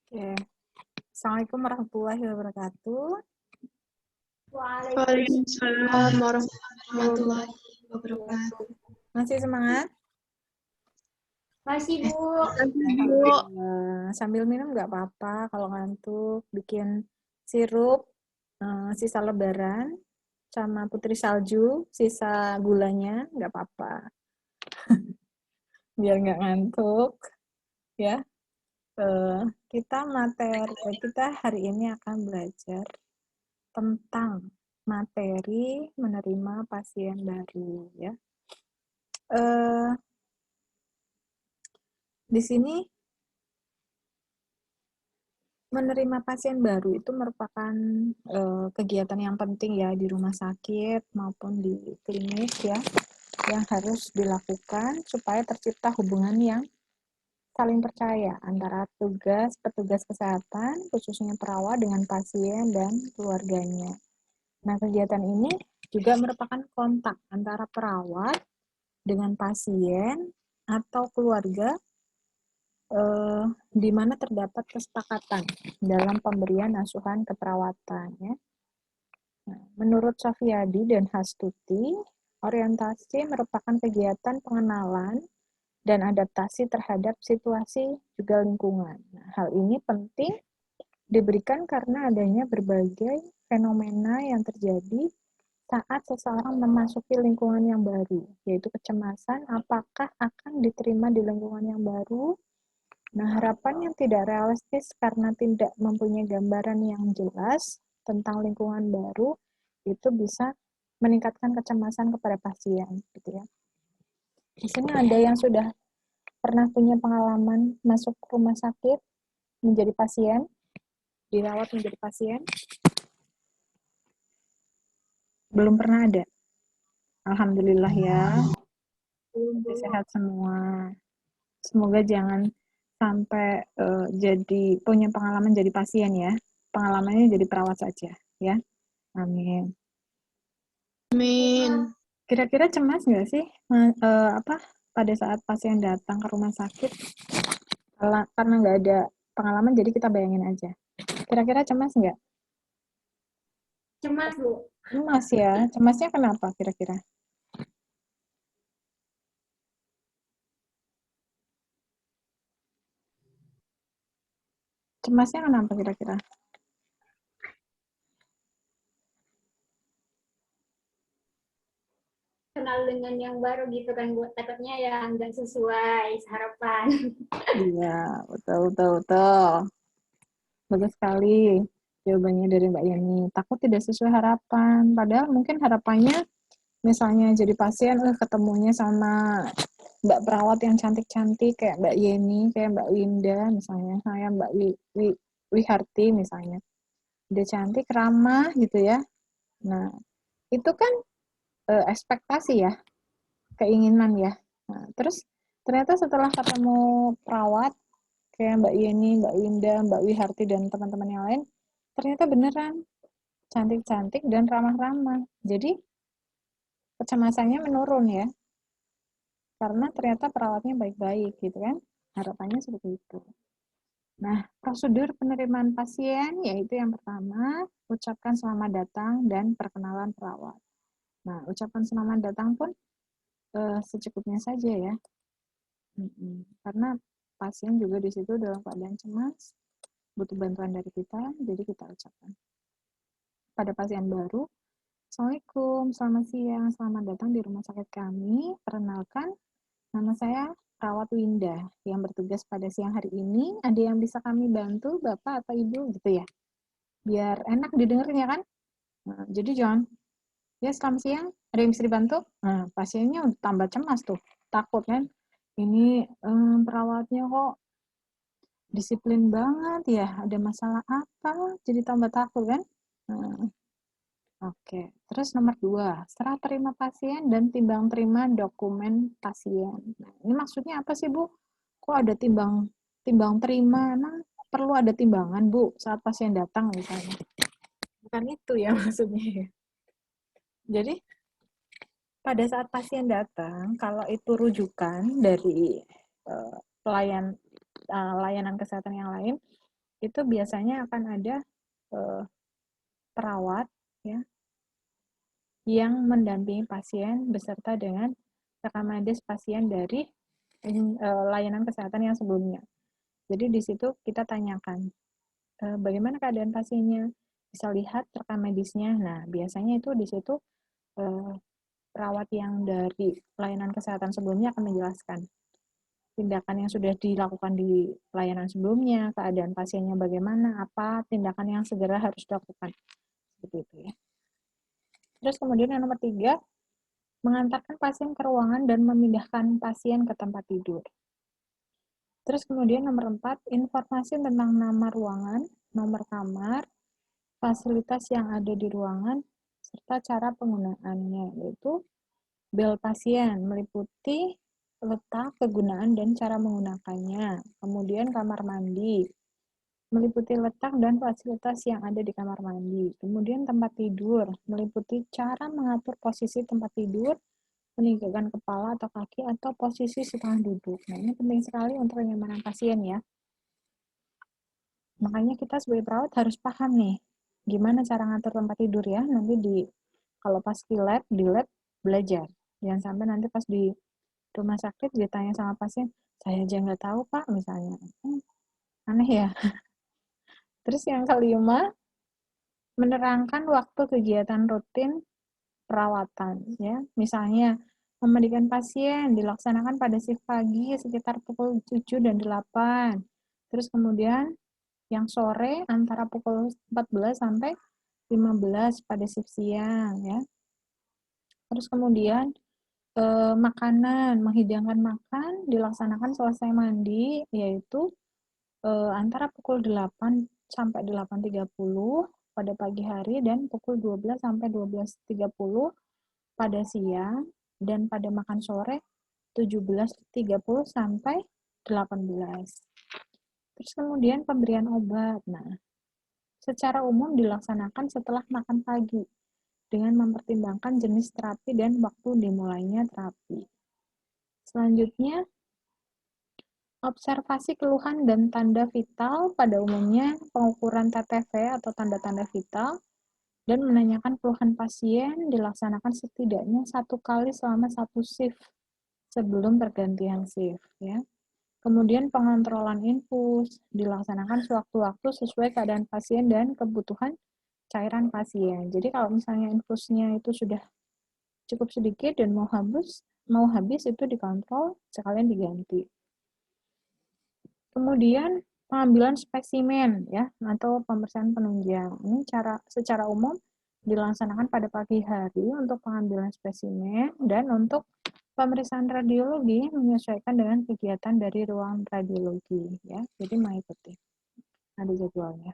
Oke. Assalamualaikum warahmatullahi wabarakatuh. Waalaikumsalam warahmatullahi wabarakatuh. Masih semangat? Masih, Bu. Alhamdulillah. Sambil minum nggak apa-apa. Kalau ngantuk, bikin sirup, sisa lebaran, sama putri salju, sisa gulanya, nggak apa-apa. Biar nggak ngantuk, ya. Kita hari ini akan belajar tentang materi menerima pasien baru, ya. Di sini menerima pasien baru itu merupakan kegiatan yang penting ya di rumah sakit maupun di klinik ya, yang harus dilakukan supaya tercipta hubungan yang saling percaya antara petugas kesehatan, khususnya perawat dengan pasien dan keluarganya. Nah, kegiatan ini juga merupakan kontak antara perawat dengan pasien atau keluarga di mana terdapat kesepakatan dalam pemberian asuhan keperawatan. Ya. Nah, menurut Safiyadi dan Hastuti, orientasi merupakan kegiatan pengenalan dan adaptasi terhadap situasi juga lingkungan. Nah, hal ini penting diberikan karena adanya berbagai fenomena yang terjadi saat seseorang memasuki lingkungan yang baru, yaitu kecemasan apakah akan diterima di lingkungan yang baru. Nah, harapan yang tidak realistis karena tidak mempunyai gambaran yang jelas tentang lingkungan baru itu bisa meningkatkan kecemasan kepada pasien, gitu ya. Di sini ada yang sudah pernah punya pengalaman masuk rumah sakit menjadi pasien, dirawat menjadi pasien? Belum pernah ada. Alhamdulillah ya. Sehat semua. Semoga jangan sampai jadi punya pengalaman jadi pasien ya. Pengalamannya jadi perawat saja ya. Amin. Amin. Kira-kira cemas nggak sih pada saat pasien datang ke rumah sakit? Karena nggak ada pengalaman, jadi kita bayangin aja. Kira-kira cemas nggak? Cemas, Bu. Cemas ya. Cemasnya kenapa kira-kira? Cemasnya kenapa kira-kira? Kenal dengan yang baru gitu kan, Bu. Takutnya ya nggak sesuai harapan. Iya, betul. Bagus sekali jawabannya dari Mbak Yani. Takut tidak sesuai harapan. Padahal mungkin harapannya misalnya jadi pasien, ketemunya sama Mbak perawat yang cantik-cantik kayak Mbak Yeni, kayak Mbak Winda misalnya, saya Mbak Wiharti misalnya. Dia cantik, ramah gitu ya. Nah, itu kan ekspektasi ya, keinginan ya. Nah, terus ternyata setelah ketemu perawat kayak Mbak Yeni, Mbak Winda, Mbak Wiharti dan teman-teman yang lain, ternyata beneran cantik-cantik dan ramah-ramah. Jadi kecemasannya menurun ya, karena ternyata perawatnya baik-baik gitu kan. Harapannya seperti itu. Nah, prosedur penerimaan pasien yaitu yang pertama, ucapkan selamat datang dan perkenalan perawat. Nah, ucapan selamat datang pun secukupnya saja ya. Karena pasien juga di situ dalam keadaan cemas, butuh bantuan dari kita, jadi kita ucapkan. Pada pasien baru, Assalamualaikum, selamat siang, selamat datang di rumah sakit kami. Perkenalkan, nama saya Perawat Winda yang bertugas pada siang hari ini. Ada yang bisa kami bantu, Bapak atau Ibu, gitu ya. Biar enak didengarnya kan. Nah, jadi jangan, ya selamat siang, ada yang bisa dibantu? Nah, pasiennya udah tambah cemas tuh, takut kan. Ini perawatnya kok disiplin banget ya, ada masalah apa? Jadi tambah takut kan. Nah, oke, terus nomor 2, serah terima pasien dan timbang terima dokumen pasien. Nah, ini maksudnya apa sih, Bu? Kok ada timbang terima? Emang perlu ada timbangan, Bu, saat pasien datang misalnya? Bukan itu ya maksudnya ya. Jadi, pada saat pasien datang, kalau itu rujukan dari layanan kesehatan yang lain, itu biasanya akan ada perawat ya yang mendampingi pasien beserta dengan rekam medis pasien dari layanan kesehatan yang sebelumnya. Jadi di situ kita tanyakan bagaimana keadaan pasiennya, bisa lihat rekam medisnya. Nah, biasanya itu di situ perawat yang dari layanan kesehatan sebelumnya akan menjelaskan tindakan yang sudah dilakukan di layanan sebelumnya, keadaan pasiennya bagaimana, apa tindakan yang segera harus dilakukan. Seperti itu ya. Terus kemudian yang nomor 3, mengantarkan pasien ke ruangan dan memindahkan pasien ke tempat tidur. Terus kemudian nomor 4, informasi tentang nama ruangan, nomor kamar, fasilitas yang ada di ruangan, serta cara penggunaannya, yaitu bel pasien meliputi letak, kegunaan, dan cara menggunakannya. Kemudian kamar mandi meliputi letak dan fasilitas yang ada di kamar mandi. Kemudian tempat tidur meliputi cara mengatur posisi tempat tidur, meninggikan kepala atau kaki, atau posisi setengah duduk. Nah, ini penting sekali untuk kenyamanan pasien ya. Makanya kita sebagai perawat harus paham nih, gimana cara ngatur tempat tidur ya. Nanti kalau pas di lab belajar. Jangan sampai nanti pas di rumah sakit ditanya sama pasien, saya aja nggak tahu pak, misalnya. Aneh ya. Terus yang kelima, menerangkan waktu kegiatan rutin perawatan ya. Misalnya memandikan pasien dilaksanakan pada shift pagi sekitar pukul 7 dan 8. Terus kemudian yang sore antara pukul 14 sampai 15 pada shift siang ya. Terus kemudian makanan, menghidangkan makan dilaksanakan selesai mandi, yaitu antara pukul 8 sampai 8.30 pada pagi hari dan pukul 12 sampai 12.30 pada siang, dan pada makan sore 17.30 sampai 18. Terus kemudian pemberian obat. Nah, secara umum dilaksanakan setelah makan pagi dengan mempertimbangkan jenis terapi dan waktu dimulainya terapi. Selanjutnya, observasi keluhan dan tanda vital, pada umumnya pengukuran TTV atau tanda-tanda vital, dan menanyakan keluhan pasien dilaksanakan setidaknya 1 kali selama 1 shift sebelum pergantian shift ya. Kemudian pengontrolan infus dilaksanakan sewaktu-waktu sesuai keadaan pasien dan kebutuhan cairan pasien. Jadi kalau misalnya infusnya itu sudah cukup sedikit dan mau habis itu dikontrol sekalian diganti. Kemudian pengambilan spesimen ya atau pemeriksaan penunjang. Ini secara umum dilaksanakan pada pagi hari untuk pengambilan spesimen, dan untuk pemeriksaan radiologi menyesuaikan dengan kegiatan dari ruang radiologi ya. Jadi mengikuti ada jadwalnya.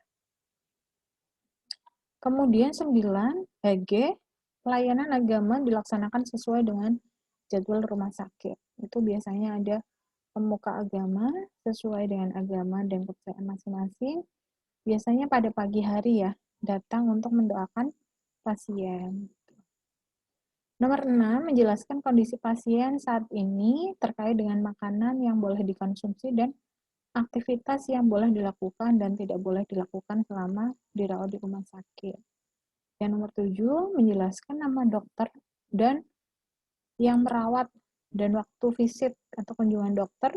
Kemudian 9, HG, pelayanan agama dilaksanakan sesuai dengan jadwal rumah sakit. Itu biasanya ada pemuka agama sesuai dengan agama dan kepercayaan masing-masing. Biasanya pada pagi hari ya, datang untuk mendoakan pasien. Nomor 6, menjelaskan kondisi pasien saat ini terkait dengan makanan yang boleh dikonsumsi dan aktivitas yang boleh dilakukan dan tidak boleh dilakukan selama dirawat di rumah sakit. Yang nomor 7, menjelaskan nama dokter dan yang merawat dan waktu visit atau kunjungan dokter.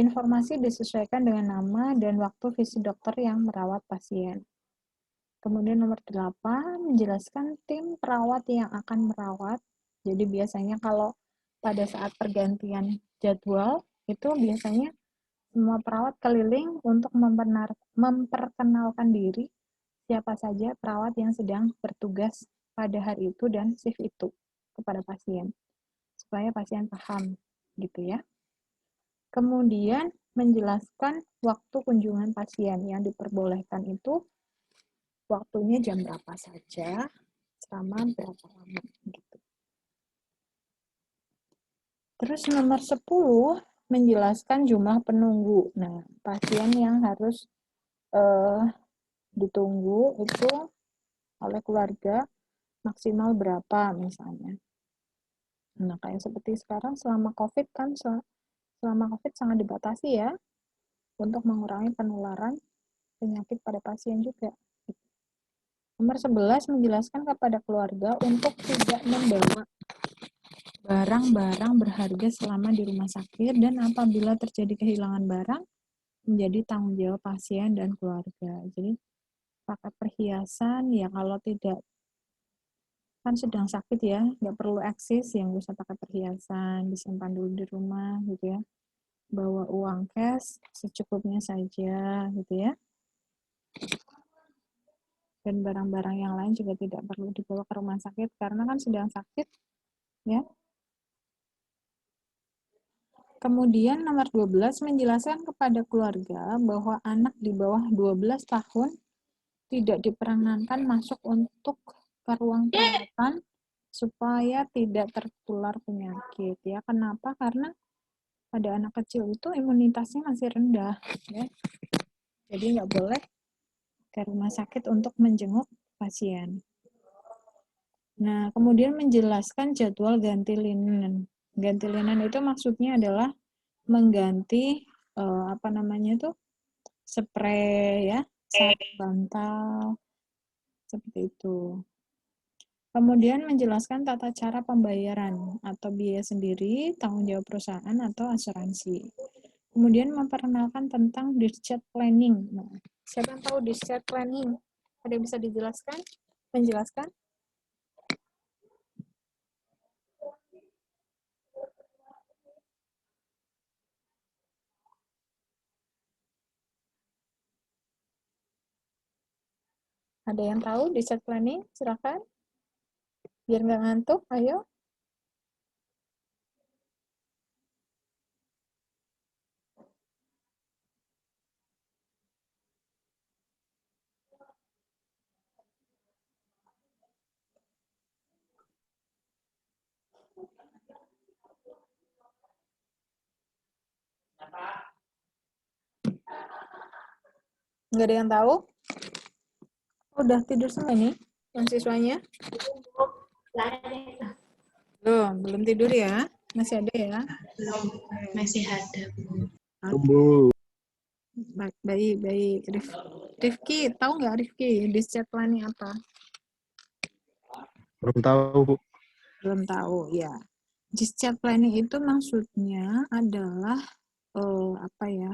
Informasi disesuaikan dengan nama dan waktu visit dokter yang merawat pasien. Kemudian nomor 8, menjelaskan tim perawat yang akan merawat. Jadi biasanya kalau pada saat pergantian jadwal, itu biasanya semua perawat keliling untuk memperkenalkan diri siapa saja perawat yang sedang bertugas pada hari itu dan shift itu kepada pasien, supaya pasien paham gitu ya. Kemudian menjelaskan waktu kunjungan pasien yang diperbolehkan itu waktunya jam berapa saja, selama berapa lama gitu. Terus nomor 10, menjelaskan jumlah penunggu. Nah, pasien yang harus ditunggu itu oleh keluarga maksimal berapa misalnya. Nah, kayak seperti sekarang selama COVID kan, selama COVID sangat dibatasi ya untuk mengurangi penularan. penyakit pada pasien juga. Nomor 11, menjelaskan kepada keluarga untuk tidak membawa barang-barang berharga selama di rumah sakit, dan apabila terjadi kehilangan barang, menjadi tanggung jawab pasien dan keluarga. Jadi, pakai perhiasan, ya kalau tidak, kan sedang sakit ya, nggak perlu eksis, yang bisa pakai perhiasan, disimpan dulu di rumah, gitu ya. Bawa uang cash secukupnya saja, gitu ya. Dan barang-barang yang lain juga tidak perlu dibawa ke rumah sakit karena kan sedang sakit, ya. Kemudian nomor 12, menjelaskan kepada keluarga bahwa anak di bawah 12 tahun tidak diperkenankan masuk untuk ke ruang perawatan supaya tidak tertular penyakit, ya. Kenapa? Karena pada anak kecil itu imunitasnya masih rendah, ya. Jadi nggak boleh ke rumah sakit untuk menjenguk pasien. Nah, kemudian menjelaskan jadwal ganti linen. Ganti linen itu maksudnya adalah mengganti apa namanya tuh, spray ya, sarung bantal, seperti itu. Kemudian menjelaskan tata cara pembayaran atau biaya sendiri, tanggung jawab perusahaan atau asuransi. Kemudian memperkenalkan tentang discharge planning. Nah, siapa yang tahu discharge planning? Ada yang bisa dijelaskan? Menjelaskan? Ada yang tahu discharge planning? Silakan. Biar nggak ngantuk, ayo. Nggak ada yang tahu? Udah tidur semua nih mahasiswanya? Belum tidur ya? Masih ada ya? Belum, masih ada. Oke. Baik. Rifki, tahu nggak Rifki discharge planning apa? Belum tahu, Bu. Belum tahu, ya. Discharge planning itu maksudnya adalah apa ya?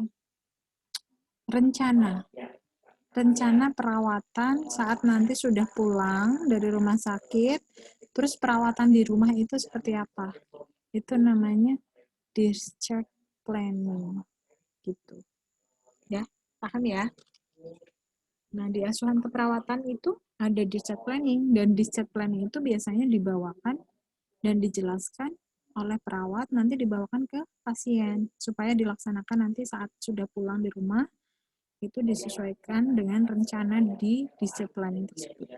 Rencana perawatan saat nanti sudah pulang dari rumah sakit, terus perawatan di rumah itu seperti apa? Itu namanya discharge planning, gitu. Ya, paham ya? Nah, di asuhan keperawatan itu ada discharge planning, dan discharge planning itu biasanya dibawakan dan dijelaskan oleh perawat, nanti dibawakan ke pasien supaya dilaksanakan nanti saat sudah pulang di rumah, itu disesuaikan dengan rencana di discharge planning tersebut.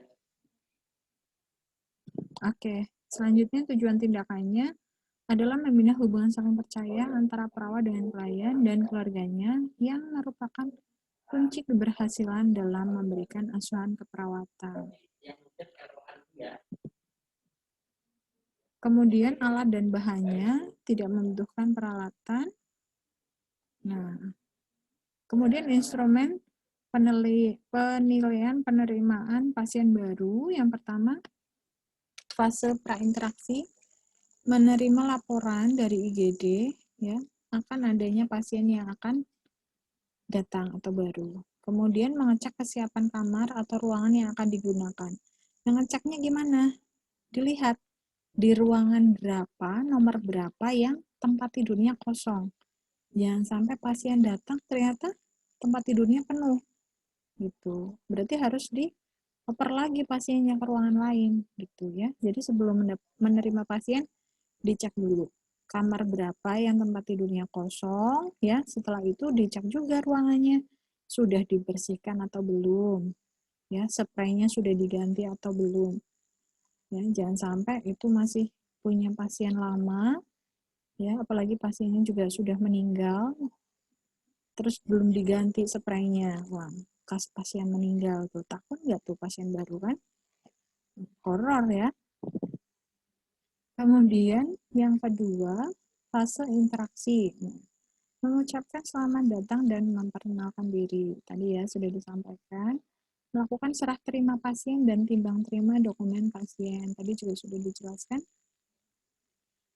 Oke, selanjutnya tujuan tindakannya adalah membina hubungan saling percaya antara perawat dengan klien dan keluarganya yang merupakan kunci keberhasilan dalam memberikan asuhan keperawatan. Kemudian alat dan bahannya tidak membutuhkan peralatan. Nah, kemudian instrumen penilaian penerimaan pasien baru. Yang pertama, fase prainteraksi, menerima laporan dari IGD ya akan adanya pasien yang akan datang atau baru. Kemudian mengecek kesiapan kamar atau ruangan yang akan digunakan. Mengeceknya gimana? Dilihat di ruangan berapa, nomor berapa yang tempat tidurnya kosong. Jangan sampai pasien datang ternyata tempat tidurnya penuh. Gitu. Berarti harus dioper lagi pasiennya ke ruangan lain gitu ya. Jadi sebelum menerima pasien dicek dulu kamar berapa yang tempat tidurnya kosong ya. Setelah itu dicek juga ruangannya sudah dibersihkan atau belum. Ya, spraynya sudah diganti atau belum. Ya, jangan sampai itu masih punya pasien lama, ya, apalagi pasiennya juga sudah meninggal, terus belum diganti spraynya. Wah, kas pasien meninggal tuh, takut nggak tuh pasien baru kan? Horor ya. Kemudian yang kedua, fase interaksi. Mengucapkan selamat datang dan memperkenalkan diri. Tadi ya sudah disampaikan. Melakukan serah terima pasien dan timbang terima dokumen pasien. Tadi juga sudah dijelaskan.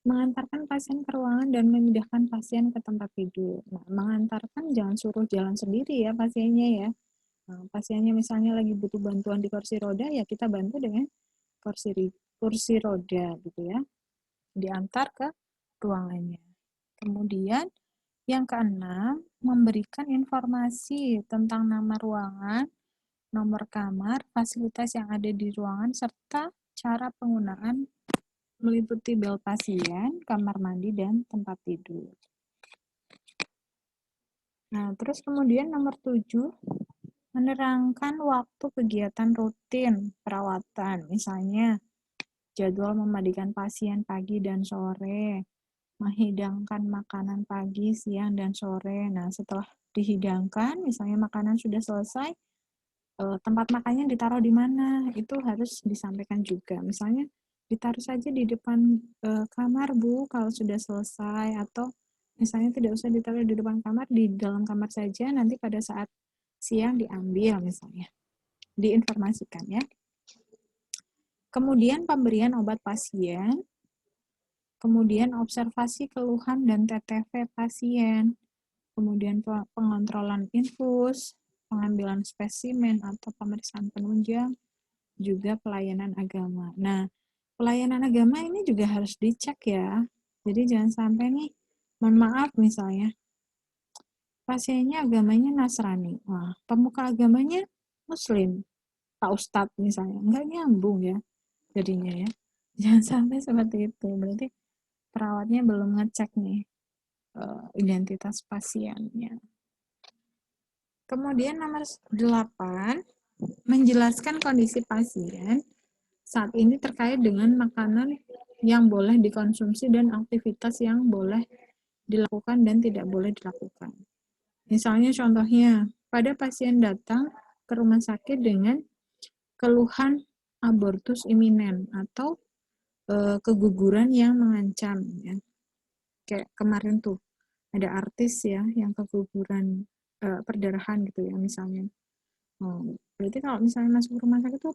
Mengantarkan pasien ke ruangan dan memindahkan pasien ke tempat tidur. Nah, mengantarkan jangan suruh jalan sendiri ya pasiennya ya. Nah, pasiennya misalnya lagi butuh bantuan di kursi roda, ya kita bantu dengan kursi roda gitu ya. Diantar ke ruangannya. Kemudian yang keenam, memberikan informasi tentang nama ruangan, nomor kamar, fasilitas yang ada di ruangan, serta cara penggunaan meliputi bel pasien, kamar mandi, dan tempat tidur. Nah, terus kemudian nomor 7, menerangkan waktu kegiatan rutin perawatan, misalnya jadwal memandikan pasien pagi dan sore, menghidangkan makanan pagi, siang, dan sore. Nah, setelah dihidangkan, misalnya makanan sudah selesai, tempat makannya ditaruh di mana, itu harus disampaikan juga. Misalnya, ditaruh saja di depan kamar, Bu, kalau sudah selesai, atau misalnya tidak usah ditaruh di depan kamar, di dalam kamar saja, nanti pada saat siang diambil, misalnya. Diinformasikan, ya. Kemudian pemberian obat pasien, kemudian observasi keluhan dan TTV pasien, kemudian pengontrolan infus, pengambilan spesimen atau pemeriksaan penunjang, juga pelayanan agama. Nah, pelayanan agama ini juga harus dicek ya. Jadi jangan sampai nih, mohon maaf misalnya, pasiennya agamanya Nasrani. Wah, pemuka agamanya Muslim, Pak Ustadz misalnya. Nggak nyambung ya jadinya ya. Jangan sampai seperti itu. Berarti perawatnya belum ngecek nih identitas pasiennya. Kemudian nomor 8, menjelaskan kondisi pasien saat ini terkait dengan makanan yang boleh dikonsumsi dan aktivitas yang boleh dilakukan dan tidak boleh dilakukan. Misalnya contohnya, pada pasien datang ke rumah sakit dengan keluhan abortus iminen atau keguguran yang mengancam ya. Kayak kemarin tuh ada artis ya yang keguguran perdarahan gitu ya misalnya. Berarti kalau misalnya masuk rumah sakit itu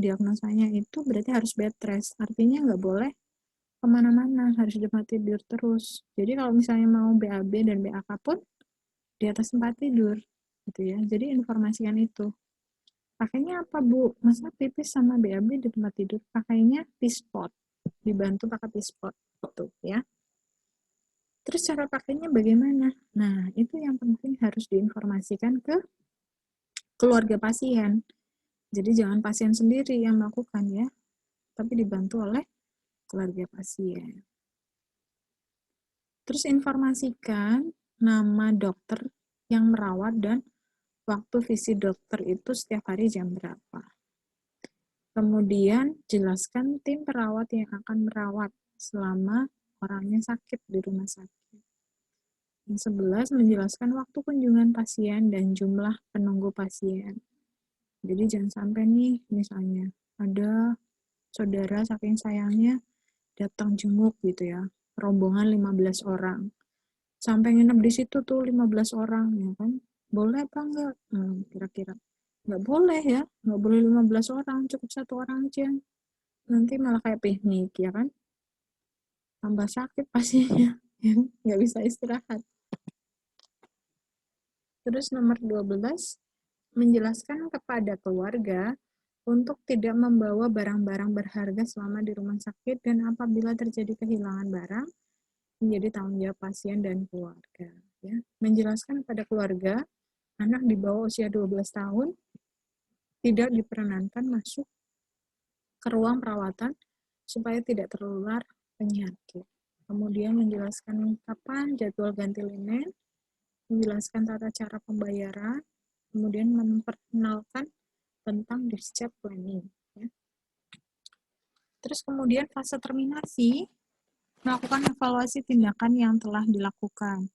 diagnosanya itu berarti harus bed rest. Artinya nggak boleh kemana-mana, harus di tempat tidur terus. Jadi kalau misalnya mau BAB dan BAK pun di atas tempat tidur, gitu ya. Jadi informasikan itu. Pakainya apa, Bu? Masa pipis sama BAB di tempat tidur? Pakainya P-spot. Dibantu pakai P-spot. Gitu, ya. Terus cara pakainya bagaimana? Nah, itu yang penting harus diinformasikan ke keluarga pasien. Jadi jangan pasien sendiri yang melakukan ya, tapi dibantu oleh keluarga pasien. Terus informasikan nama dokter yang merawat dan waktu visit dokter itu setiap hari jam berapa. Kemudian jelaskan tim perawat yang akan merawat selama orangnya sakit di rumah sakit. Yang 11, menjelaskan waktu kunjungan pasien dan jumlah penunggu pasien. Jadi jangan sampai nih, misalnya ada saudara saking sayangnya datang jenguk gitu ya, rombongan 15 orang. Sampai nginep di situ tuh 15 orang, ya kan? Boleh apa enggak? Kira-kira. Enggak boleh ya, enggak boleh 15 orang, cukup 1 orang aja. Nanti malah kayak piknik, ya kan? Tambah sakit pasiennya, nggak bisa istirahat. Terus nomor 12, menjelaskan kepada keluarga untuk tidak membawa barang-barang berharga selama di rumah sakit dan apabila terjadi kehilangan barang, menjadi tanggung jawab pasien dan keluarga. Ya. Menjelaskan kepada keluarga, anak di bawah usia 12 tahun tidak diperkenankan masuk ke ruang perawatan supaya tidak tertular penyakit. Kemudian menjelaskan kapan jadwal ganti linen, menjelaskan tata cara pembayaran, kemudian memperkenalkan tentang discharge planning. Ya. Terus kemudian fase terminasi, melakukan evaluasi tindakan yang telah dilakukan,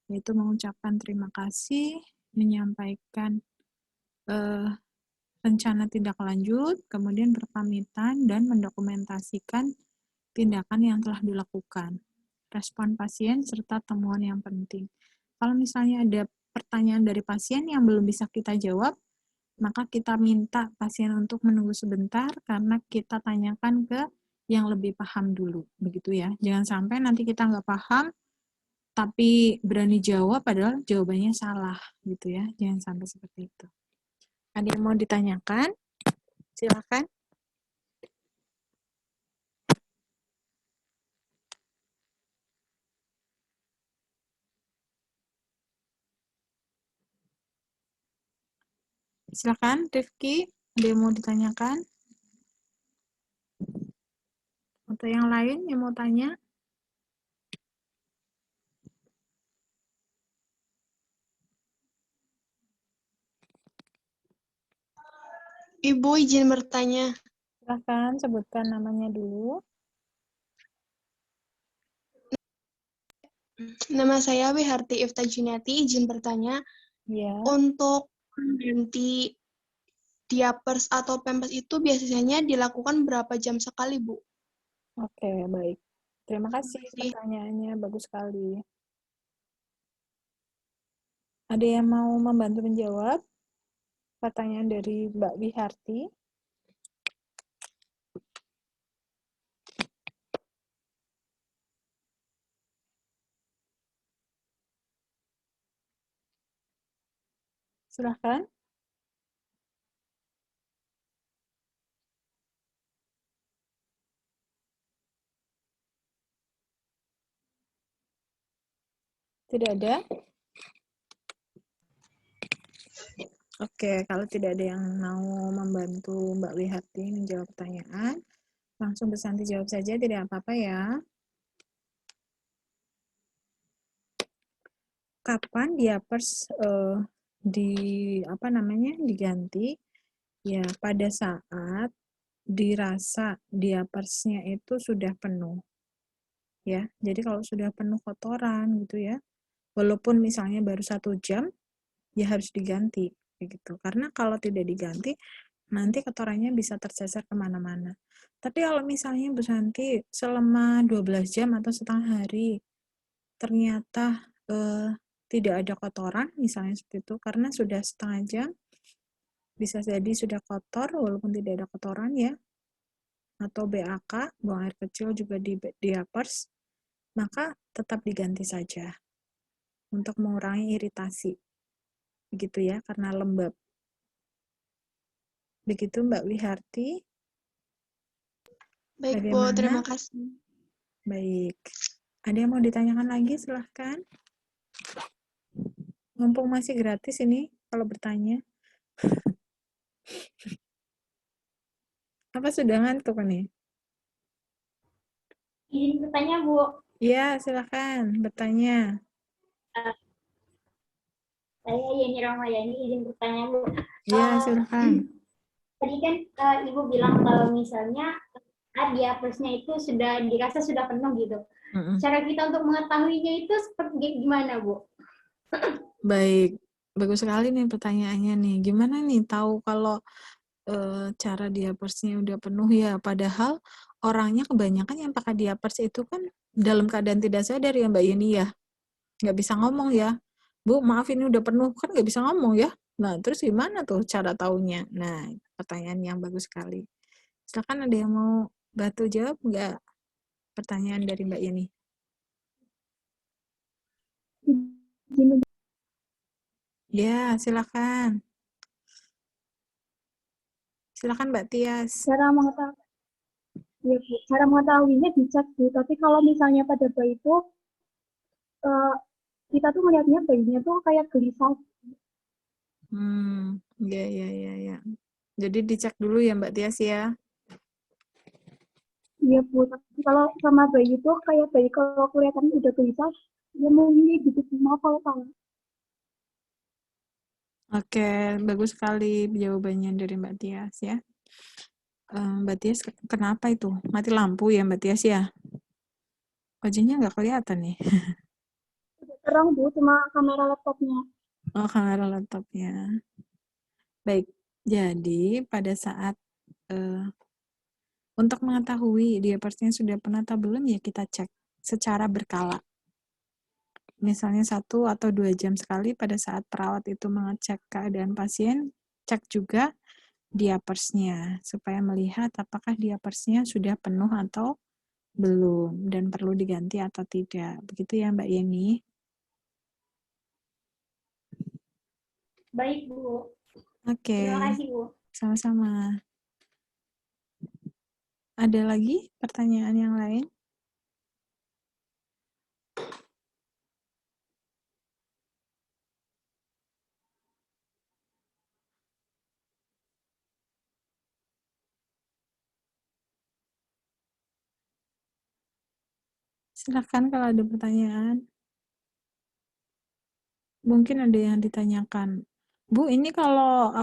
yaitu mengucapkan terima kasih, menyampaikan rencana tindak lanjut, kemudian berpamitan, dan mendokumentasikan tindakan yang telah dilakukan. respon pasien, serta temuan yang penting. Kalau misalnya ada pertanyaan dari pasien yang belum bisa kita jawab, maka kita minta pasien untuk menunggu sebentar karena kita tanyakan ke yang lebih paham dulu, begitu ya. Jangan sampai nanti kita nggak paham, tapi berani jawab padahal jawabannya salah, gitu ya. Jangan sampai seperti itu. Ada yang mau ditanyakan? Silakan. Silakan, Rifki. Ada yang mau ditanyakan? Atau yang lain yang mau tanya? Ibu izin bertanya. Silakan sebutkan namanya dulu. Nama saya Wiharti Ifta Juniati, izin bertanya. Ya. Untuk mengganti diapers atau pampers itu biasanya dilakukan berapa jam sekali, Bu? Oke, baik. Terima kasih kasih. pertanyaannya, bagus sekali. Ada yang mau membantu menjawab pertanyaan dari Mbak Wiharti? Silahkan. Tidak ada? Oke, kalau tidak ada yang mau membantu Mbak Wiharti menjawab pertanyaan, langsung Bu Santi jawab saja, tidak apa-apa ya. Kapan diapers diganti? Ya, pada saat dirasa diapersnya itu sudah penuh. Ya, jadi kalau sudah penuh kotoran gitu ya, walaupun misalnya baru 1 jam, ya harus diganti gitu. Karena kalau tidak diganti, nanti kotorannya bisa tercecer kemana-mana. Tapi kalau misalnya Bu Santi selama 12 jam atau setengah hari, ternyata tidak ada kotoran, misalnya seperti itu, karena sudah setengah jam, bisa jadi sudah kotor walaupun tidak ada kotoran ya, atau BAK, buang air kecil juga di diapers, maka tetap diganti saja untuk mengurangi iritasi. Begitu ya, karena lembab. Begitu Mbak Wiharti. Baik, Bu, Bagaimana? terima kasih. Baik. Ada yang mau ditanyakan lagi? Silahkan. Mumpung masih gratis ini kalau bertanya. Apa sudah ngantuk nih? Izin bertanya, Bu. Iya, silahkan bertanya. Saya Yeni Ramayani, izin bertanya, Bu. Iya, silahkan. Tadi kan Ibu bilang kalau misalnya diapersnya itu sudah dirasa sudah penuh gitu. Cara kita untuk mengetahuinya itu seperti gimana, Bu? Baik, bagus sekali nih pertanyaannya nih. Gimana nih tahu kalau cara diapersnya udah penuh ya? Padahal orangnya kebanyakan yang pakai diapers itu kan dalam keadaan tidak sadar ya Mbak Yeni ya. Nggak bisa ngomong ya. Bu, maaf ini udah penuh. Kan nggak bisa ngomong ya. Nah, terus gimana tuh cara taunya? Nah, pertanyaan yang bagus sekali. Silakan ada yang mau bantu jawab nggak pertanyaan dari Mbak Yeni? Ya, silakan. Silakan Mbak Tias. Cara mengetahuinya dicek Bu, tapi kalau misalnya pada bayi itu kita tuh melihatnya bayinya tuh kayak gelisah. Ya. Jadi dicek dulu ya Mbak Tias ya. Iya Bu, tapi kalau sama bayi itu kayak bayi kalau kelihatan udah gelisah, dia mau ini gitu, mau kalau salah. Oke, bagus sekali jawabannya dari Mbak Tias ya. Mbak Tias kenapa itu? Mati lampu ya Mbak Tias ya? Wajahnya nggak kelihatan nih. Udah terang Bu, cuma kamera laptopnya. Oh, kamera laptopnya. Baik, jadi pada saat untuk mengetahui diapersnya sudah penuh atau belum ya kita cek. secara berkala. Misalnya 1 atau 2 jam sekali pada saat perawat itu mengecek keadaan pasien, cek juga diapersnya supaya melihat apakah diapersnya sudah penuh atau belum dan perlu diganti atau tidak. Begitu ya Mbak Yeni? Baik, Bu. Oke. Terima kasih, Bu. Sama-sama. Ada lagi pertanyaan yang lain? Silahkan kalau ada pertanyaan. Mungkin ada yang ditanyakan. Bu, ini kalau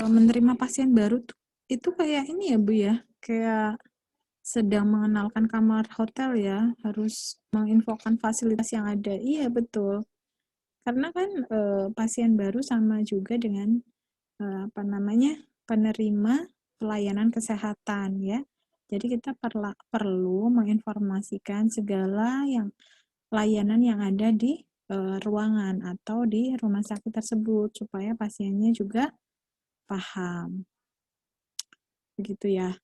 menerima pasien baru itu kayak ini ya Bu ya, kayak sedang mengenalkan kamar hotel ya, harus menginfokan fasilitas yang ada. Iya betul. Karena kan pasien baru sama juga dengan penerima pelayanan kesehatan ya. Jadi kita perlu menginformasikan segala layanan yang ada di ruangan atau di rumah sakit tersebut supaya pasiennya juga paham. Begitu ya.